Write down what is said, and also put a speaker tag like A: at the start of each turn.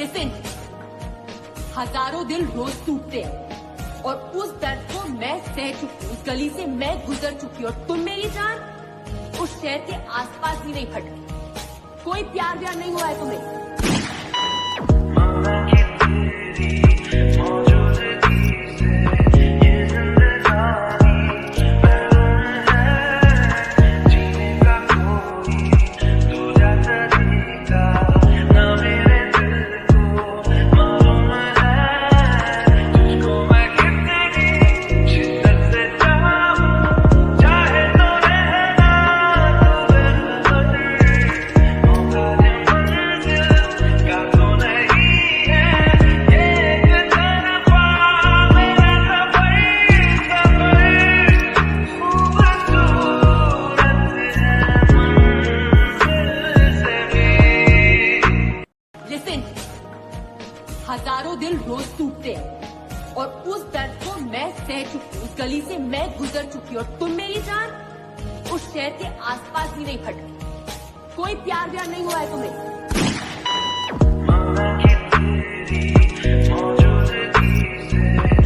A: Listen, हजारों दिल रोज टूटते हैं और उस दर्द को मैं सह चुकी हूँ। उस गली से मैं गुजर चुकी हूँ और तुम मेरी जान उस शहर के आसपास भी नहीं फटकी। कोई प्यार व्यार नहीं हुआ है तुम्हें। हजारों दिल रोज टूटते हैं और उस दर्द को मैं सह चुकी हूँ। उस गली से मैं गुजर चुकी हूँ और तुम मेरी जान उस शहर के आसपास भी नहीं फटकी। कोई प्यार व्यार नहीं हुआ है तुम्हें।
B: तेरी मौजूदगी से